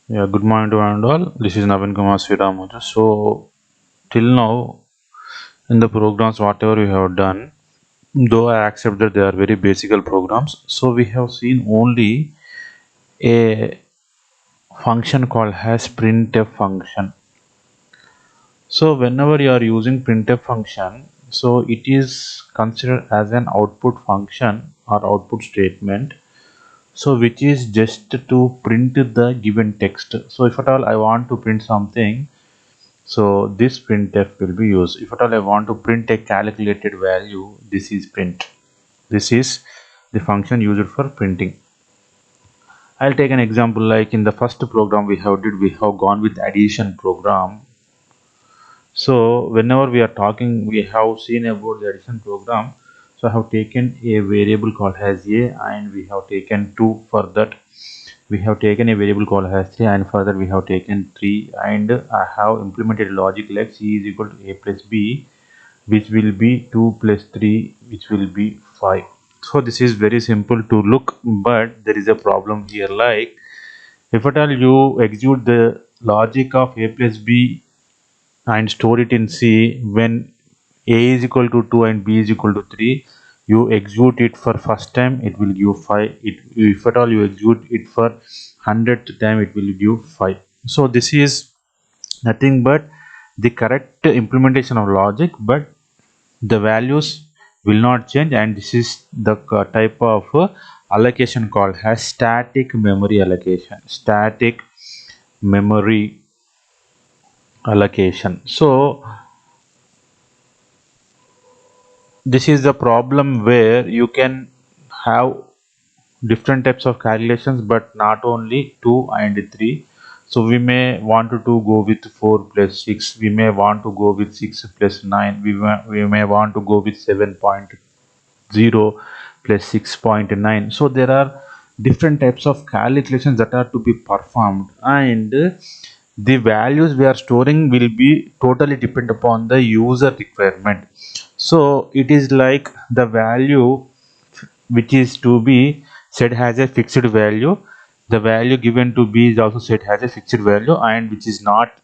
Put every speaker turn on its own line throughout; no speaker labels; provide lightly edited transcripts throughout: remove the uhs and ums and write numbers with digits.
Yeah, good morning to one and all. This is Navin Kumar Sriramaju. So, till now, in the programs, whatever we have done, though I accept that they are very basic programs, so we have seen only a function called as printf function. So, whenever you are using printf function, so it is considered as an output function or output statement. So, which is just to print the given text. So, if at all I want to print something, so this printf will be used. If at all I want to print a calculated value, this is print. This is the function used for printing. I'll take an example like in the first program we have gone with addition program. So whenever we are talking, we have seen about the addition program. So I have taken a variable called as a and we have taken 2 for that. We have taken a variable called as 3 and further we have taken 3 and I have implemented logic like c is equal to a plus b, which will be 2 plus 3, which will be 5. So this is very simple to look, but there is a problem here like if at all you execute the logic of a plus b and store it in C, when a is equal to 2 and b is equal to 3, you execute it for first time, it will give 5. If at all you execute it for 100th time, it will give 5. So this is nothing but the correct implementation of logic, but the values will not change, and this is the type of allocation called as static memory allocation. Static memory allocation. So this is the problem where you can have different types of calculations but not only 2 and 3. So we may want to go with 4 plus 6, we may want to go with 6 plus 9, we may want to go with 7.0 plus 6.9. So there are different types of calculations that are to be performed, and the values we are storing will be totally depend upon the user requirement. So it is like the value which is to be set has a fixed value, the value given to b is also set has a fixed value, and which is not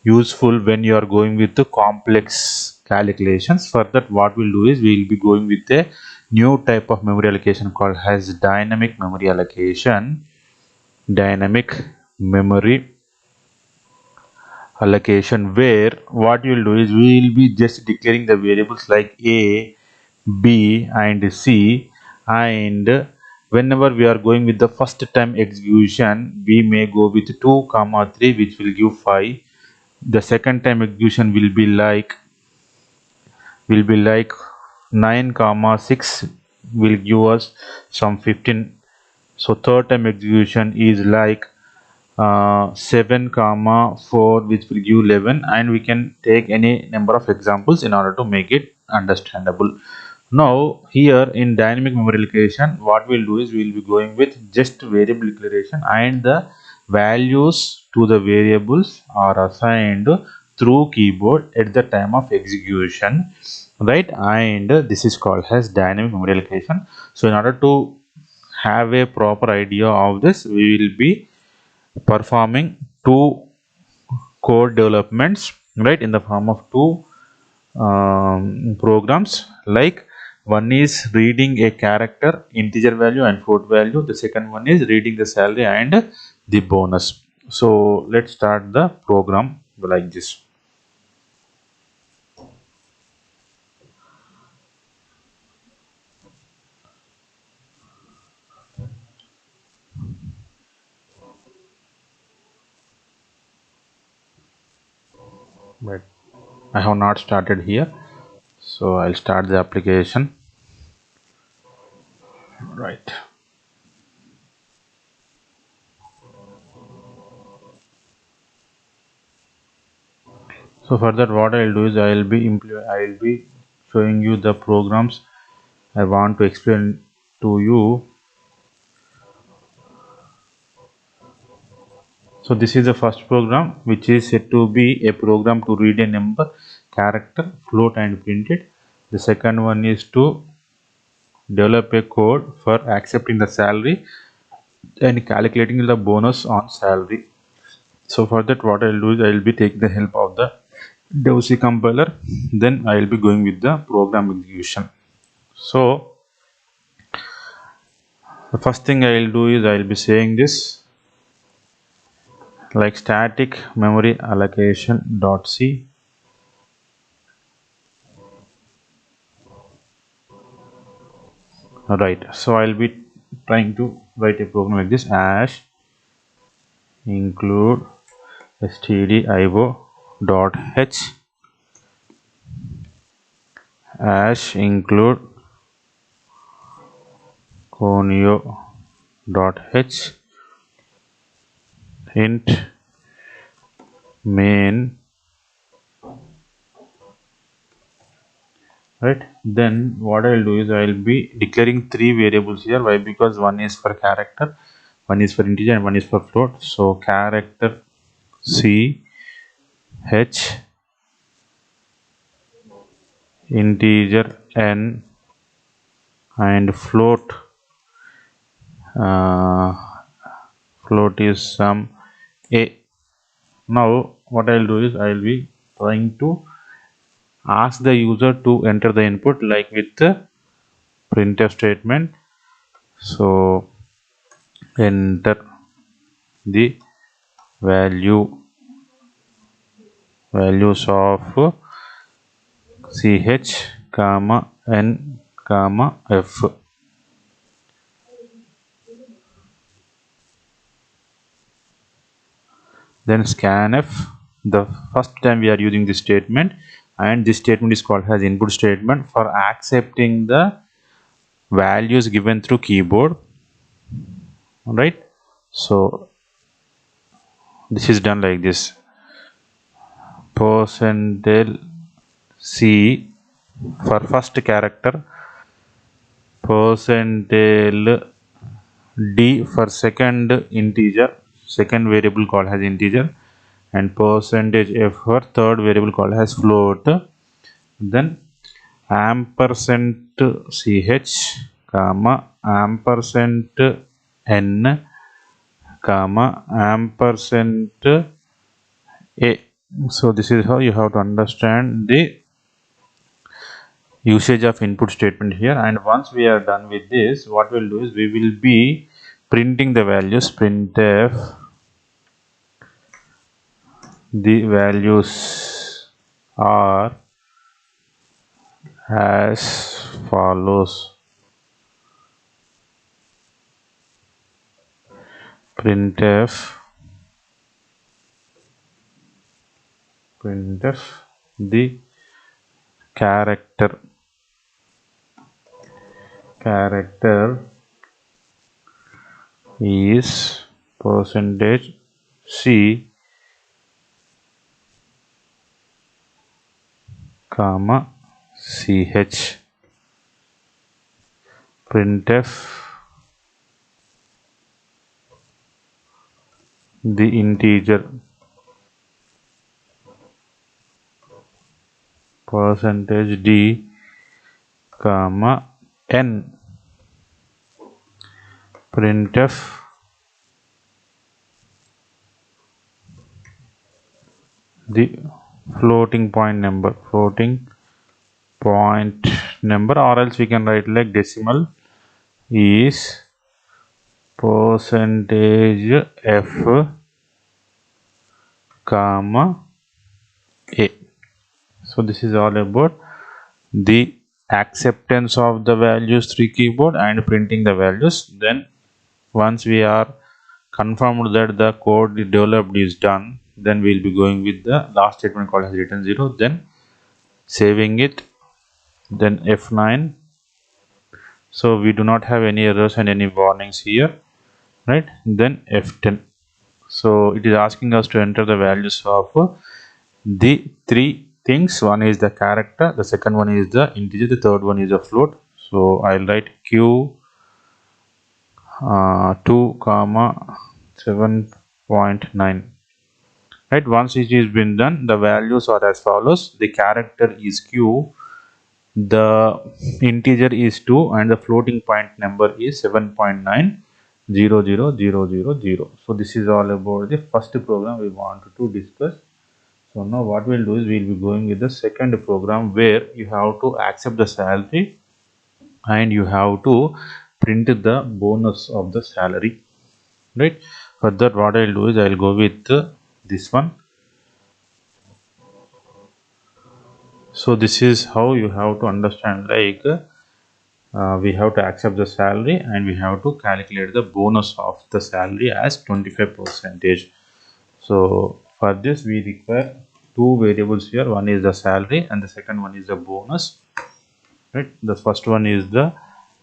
useful when you are going with the complex calculations. For that, what we'll do is we'll be going with a new type of memory allocation called as dynamic memory allocation. Dynamic memory allocation, where what you will do is we will be just declaring the variables like a, b and c, and whenever we are going with the first time execution, we may go with 2 comma 3, which will give 5. The second time execution will be like 9 comma 6, will give us some 15. So third time execution is like 7 comma 4, which will give 11, and we can take any number of examples in order to make it understandable. Now here in dynamic memory allocation, what we'll do is we'll be going with just variable declaration, and the values to the variables are assigned through keyboard at the time of execution, right? And this is called as dynamic memory allocation. So in order to have a proper idea of this, we will be performing two code developments, right, in the form of two programs. Like one is reading a character integer value and float value, the second one is reading the salary and the bonus. So let's start the program like this. But I have not started here, so I'll start the application, right? So for that, what I'll do is I'll be showing you the programs I want to explain to you. So this is the first program, which is said to be a program to read a number, character, float and print it. The second one is to develop a code for accepting the salary and calculating the bonus on salary. So for that, what I'll do is I'll be taking the help of the Dev-C compiler, then I'll be going with the program execution. So the first thing I'll do is I'll be saying this like static memory allocation dot c. Right, so I'll be trying to write a program like this: hash include stdio dot h, hash include conio dot h, int main. Right, then what I'll do is I'll be declaring three variables here. Why? Because one is for character, one is for integer, and one is for float. So character c, h, integer n, and float uh, float is some a. Now what I'll do is I'll be trying to ask the user to enter the input like with the printf statement. So enter the values of ch comma n comma f. Then scanf. The first time we are using this statement, and this statement is called as input statement for accepting the values given through keyboard. Right, so this is done like this: percentile c for first character, percentile d for second integer, second variable called as integer, and percentage f for third variable called as float. Then ampersand ch comma ampersand n comma ampersand a. So this is how you have to understand the usage of input statement here. And once we are done with this, what we'll do is we will be printing the values. Printf the values are as follows: printf the character is percentage c comma ch. Printf the integer percentage d comma n. Printf the floating point number, or else we can write like decimal is percentage f comma a. So this is all about the acceptance of the values through keyboard and printing the values. Then once we are confirmed that the code developed is done, then we'll be going with the last statement called as return 0, then saving it, then F9. So we do not have any errors and any warnings here, right? Then F10. So it is asking us to enter the values of the three things. One is the character, the second one is the integer, the third one is a float. So I'll write q 2 comma 7.9. Right, once it is been done, the values are as follows: the character is q, the integer is 2, and the floating point number is 7.9. 0 0 0 0 0. So this is all about the first program we wanted to discuss. So now what we'll do is we'll be going with the second program where you have to accept the salary and you have to print the bonus of the salary, right? For that what I'll do is I'll go with this one. So this is how you have to understand, like we have to accept the salary and we have to calculate the bonus of the salary as 25%. So for this we require two variables here. One is the salary and the second one is the bonus, right? The first one is the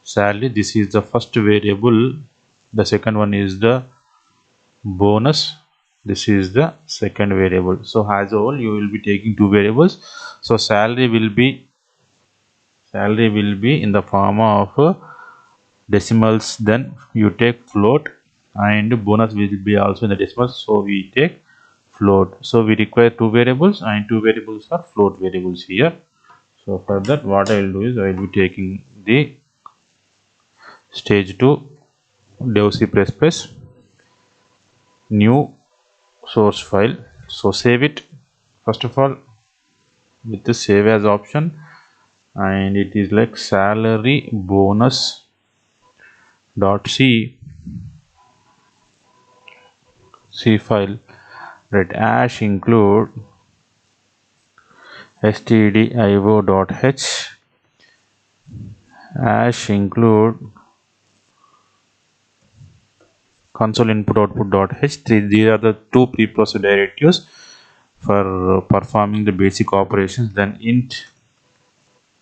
salary. This is the first variable. The second one is the bonus. This is the second variable. So as a whole you will be taking two variables. So salary will be in the form of decimals, then you take float, and bonus will be also in the decimals, so we take float. So we require two variables and two variables are float variables here. So for that what I will do is I will be taking the stage 2 Dev C++ new source file. So save it first of all with the save as option, and it is like salary bonus dot c file, right? Ash include stdio.h, ash include console input output.h. These are the two preprocessed directives for performing the basic operations. Then int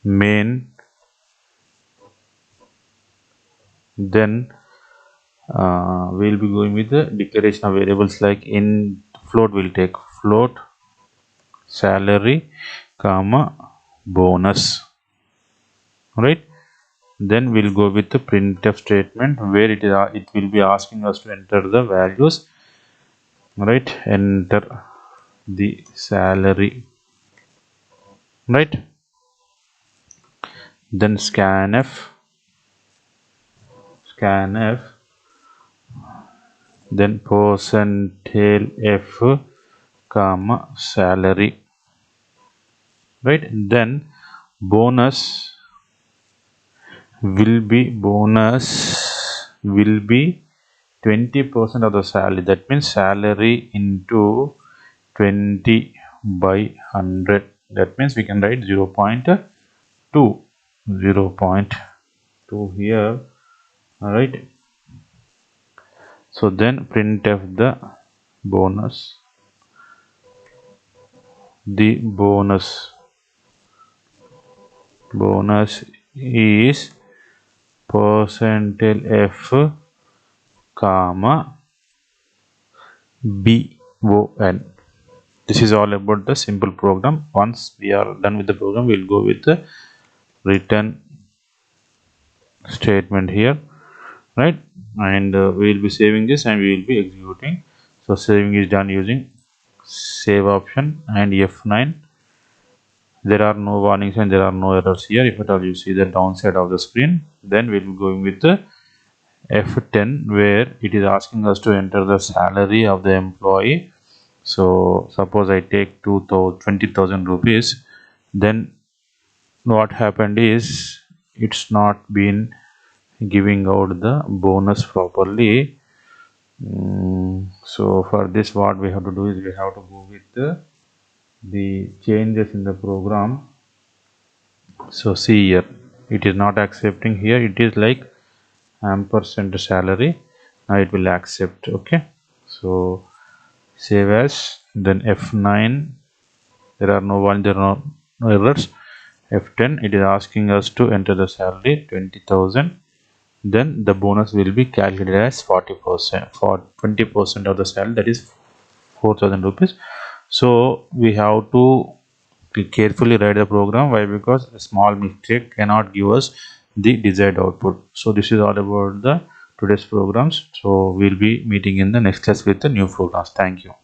main, then we'll be going with the declaration of variables, like in float we'll take float salary comma bonus, right? Then we'll go with the printf statement where it will be asking us to enter the values, right? Enter the salary, right? Then scanf, then percentile f comma salary, right? Then bonus will be 20% of the salary. That means salary into 20 by 100. That means we can write 0.2 here, all right? So then printf the bonus. The bonus is percentile f comma bon. This is all about the simple program. Once we are done with the program, we'll go with the return statement here, right? And we will be saving this and we will be executing. So saving is done using save option and F9. There are no warnings and there are no errors here. If at all you see the downside of the screen, then we'll be going with the F10 where it is asking us to enter the salary of the employee. So suppose I take 20,000 rupees, then what happened is it's not been giving out the bonus properly. So for this what we have to do is we have to go with the changes in the program. So see here, it is not accepting here. It is like ampersand salary. Now it will accept. Okay, so save as, then F9. There are no errors. F10, it is asking us to enter the salary 20,000. Then the bonus will be calculated as 40% for 20% of the salary, that is 4,000 rupees. So we have to carefully write the program. Why? Because a small mistake cannot give us the desired output. So this is all about the today's programs. So we'll be meeting in the next class with the new programs. Thank you.